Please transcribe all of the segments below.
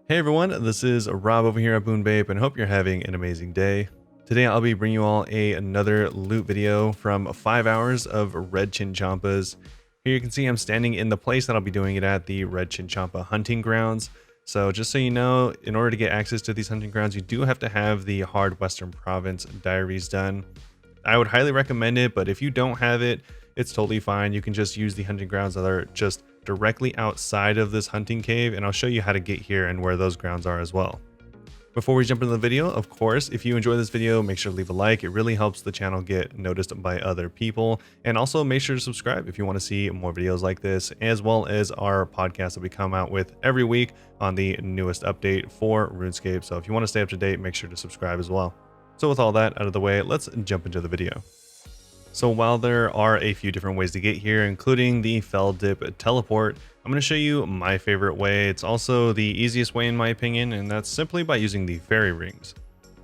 Hey everyone, this is Rob over here at Bunebape and hope you're having an amazing day. Today I'll be bringing you all another loot video from 5 hours of red chinchompas. Here you can see I'm standing in the place that I'll be doing it at, the red chinchompa hunting grounds. So just so you know, in order to get access to these hunting grounds, you do have to have the Hard Western Province diaries done. I would highly recommend it, but if you don't have it, it's totally fine. You can just use the hunting grounds that are just directly outside of this hunting cave, and I'll show you how to get here and where those grounds are as well. Before we jump into the video, of course, if you enjoy this video, make sure to leave a like. It really helps the channel get noticed by other people. And also make sure to subscribe if you want to see more videos like this, as well as our podcast that we come out with every week on the newest update for RuneScape. So if you want to stay up to date, make sure to subscribe as well. So with all that out of the way, let's jump into the video. So while there are a few different ways to get here, including the Fell Dip teleport, I'm going to show you my favorite way. It's also the easiest way in my opinion, and that's simply by using the fairy rings.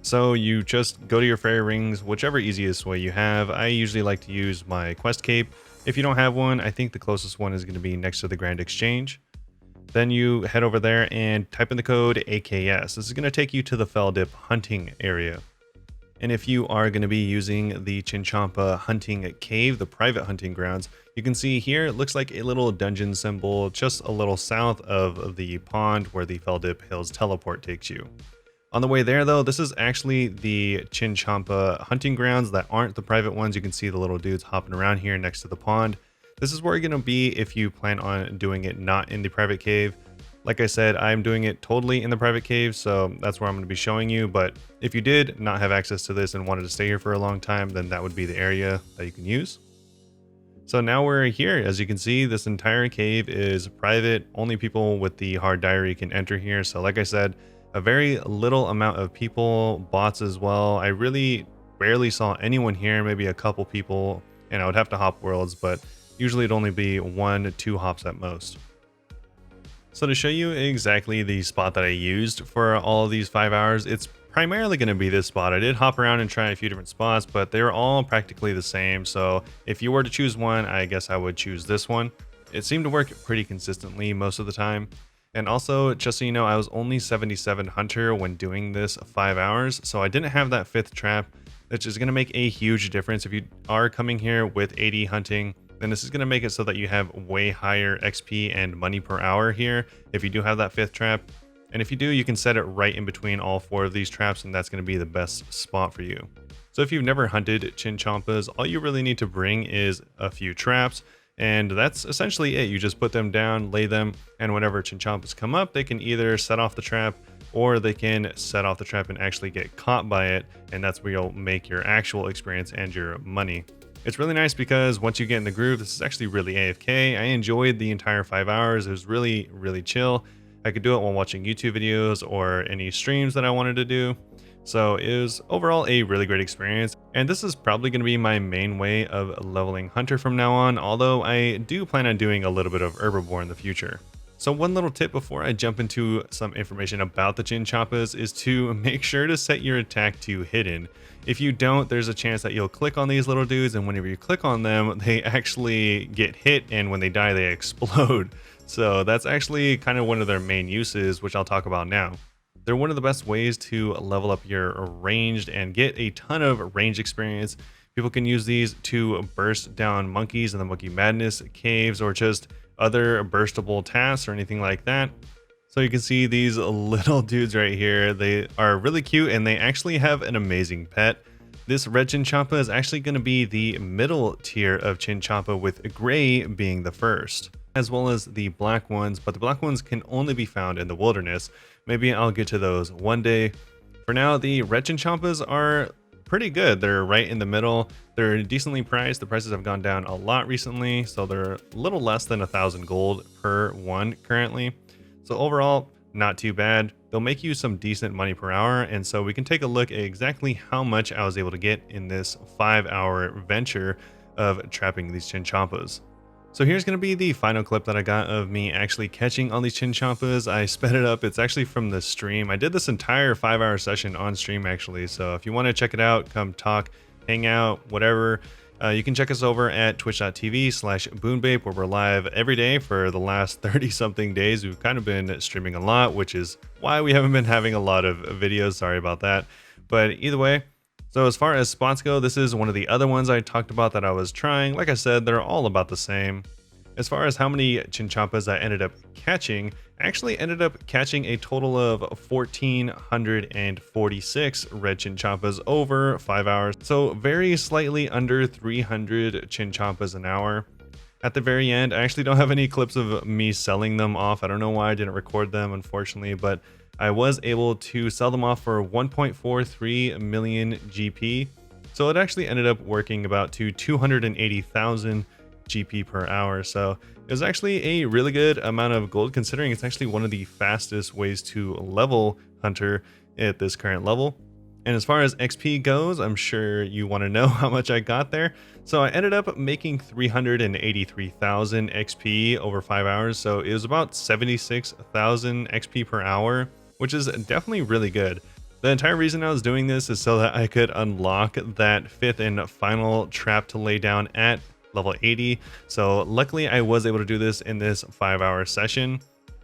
So you just go to your fairy rings, whichever easiest way you have. I usually like to use my quest cape. If you don't have one, I think the closest one is going to be next to the Grand Exchange. Then you head over there and type in the code AKS. This is going to take you to the Fell Dip hunting area. And if you are going to be using the Chinchompa hunting cave, the private hunting grounds, you can see here, it looks like a little dungeon symbol just a little south of the pond where the Fell Dip Hills teleport takes you. On the way there though, this is actually the Chinchompa hunting grounds that aren't the private ones. You can see the little dudes hopping around here next to the pond. This is where you're going to be if you plan on doing it not in the private cave. Like I said, I'm doing it totally in the private cave, so that's where I'm going to be showing you. But if you did not have access to this and wanted to stay here for a long time, then that would be the area that you can use. So now we're here. As you can see, this entire cave is private. Only people with the hard diary can enter here. So like I said, a very little amount of people, bots as well. I really barely saw anyone here, maybe a couple people, and I would have to hop worlds, but usually it'd only be 1-2 hops at most. So to show you exactly the spot that I used for all of these 5 hours, it's primarily going to be this spot. I did hop around and try a few different spots, but they're all practically the same. So if you were to choose one, I guess I would choose this one. It seemed to work pretty consistently most of the time. And also, just so you know, I was only 77 hunter when doing this 5 hours. So I didn't have that 5th trap, which is going to make a huge difference. If you are coming here with 80 hunting, then this is going to make it so that you have way higher XP and money per hour here if you do have that 5th trap. And if you do, you can set it right in between all 4 of these traps, and that's going to be the best spot for you. So if you've never hunted chinchompas, all you really need to bring is a few traps, and that's essentially it. You just put them down, lay them, and whenever chinchompas come up, they can either set off the trap or they can set off the trap and actually get caught by it, and that's where you'll make your actual experience and your money. It's really nice because once you get in the groove, this is actually really AFK. I enjoyed the entire 5 hours. It was really, really chill. I could do it while watching YouTube videos or any streams that I wanted to do. So it was overall a really great experience. And this is probably going to be my main way of leveling Hunter from now on, although I do plan on doing a little bit of Herbiboar in the future. So one little tip before I jump into some information about the chinchompas is to make sure to set your attack to hidden. If you don't, there's a chance that you'll click on these little dudes, and whenever you click on them, they actually get hit, and when they die, they explode. So that's actually kind of one of their main uses, which I'll talk about now. They're one of the best ways to level up your ranged and get a ton of range experience. People can use these to burst down monkeys in the Monkey Madness caves, or just other burstable tasks or anything like that. So you can see these little dudes right here. They are really cute, and they actually have an amazing pet. This red chinchompa is actually going to be the middle tier of chinchompa, with gray being the first, as well as the black ones, but the black ones can only be found in the wilderness. Maybe I'll get to those one day. For now, the red chinchompas are pretty good. They're right in the middle. They're decently priced. The prices have gone down a lot recently, so they're a little less than 1,000 gold per one currently. So overall, not too bad. They'll make you some decent money per hour, and so we can take a look at exactly how much I was able to get in this 5-hour venture of trapping these chinchompas. So here's going to be the final clip that I got of me actually catching all these chinchompas. I sped it up. It's actually from the stream. I did this entire 5-hour session on stream actually, so if you want to check it out, come talk, hang out, whatever. You can check us over at twitch.tv/Bunebape, where we're live every day for the last 30 something days. We've kind of been streaming a lot, which is why we haven't been having a lot of videos. Sorry about that. But either way, so as far as spots go, this is one of the other ones I talked about that I was trying. Like I said, they're all about the same. As far as how many chinchompas I ended up catching, I actually ended up catching a total of 1,446 red chinchompas over 5 hours. So very slightly under 300 chinchompas an hour. At the very end, I actually don't have any clips of me selling them off. I don't know why I didn't record them, unfortunately, but I was able to sell them off for 1.43 million GP. So it actually ended up working about to 280,000 GP per hour. So it was actually a really good amount of gold, considering it's actually one of the fastest ways to level Hunter at this current level. And as far as XP goes, I'm sure you want to know how much I got there. So I ended up making 383,000 XP over 5 hours. So it was about 76,000 XP per hour, which is definitely really good. The entire reason I was doing this is so that I could unlock that fifth and final trap to lay down at level 80. So luckily I was able to do this in this 5-hour session.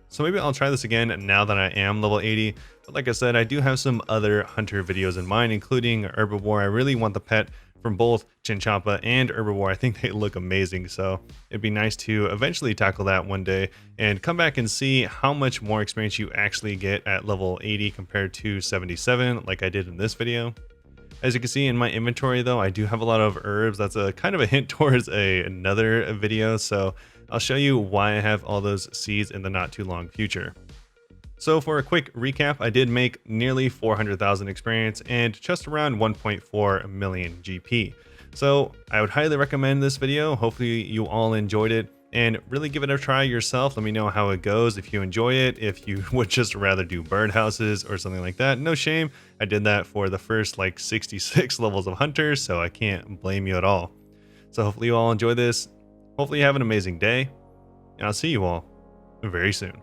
So maybe I'll try this again now that I am level 80. But like I said, I do have some other hunter videos in mind, including Herbiboar. I really want the pet from both chinchompa and Herbiboar. I think they look amazing. So it'd be nice to eventually tackle that one day and come back and see how much more experience you actually get at level 80 compared to 77 like I did in this video. As you can see in my inventory though, I do have a lot of herbs. That's a kind of a hint towards another video. So I'll show you why I have all those seeds in the not too long future. So for a quick recap, I did make nearly 400,000 experience and just around 1.4 million GP. So I would highly recommend this video. Hopefully you all enjoyed it. And really give it a try yourself. Let me know how it goes, if you enjoy it, if you would just rather do birdhouses or something like that. No shame, I did that for the first like 66 levels of Hunter, so I can't blame you at all. So hopefully you all enjoy this. Hopefully you have an amazing day, and I'll see you all very soon.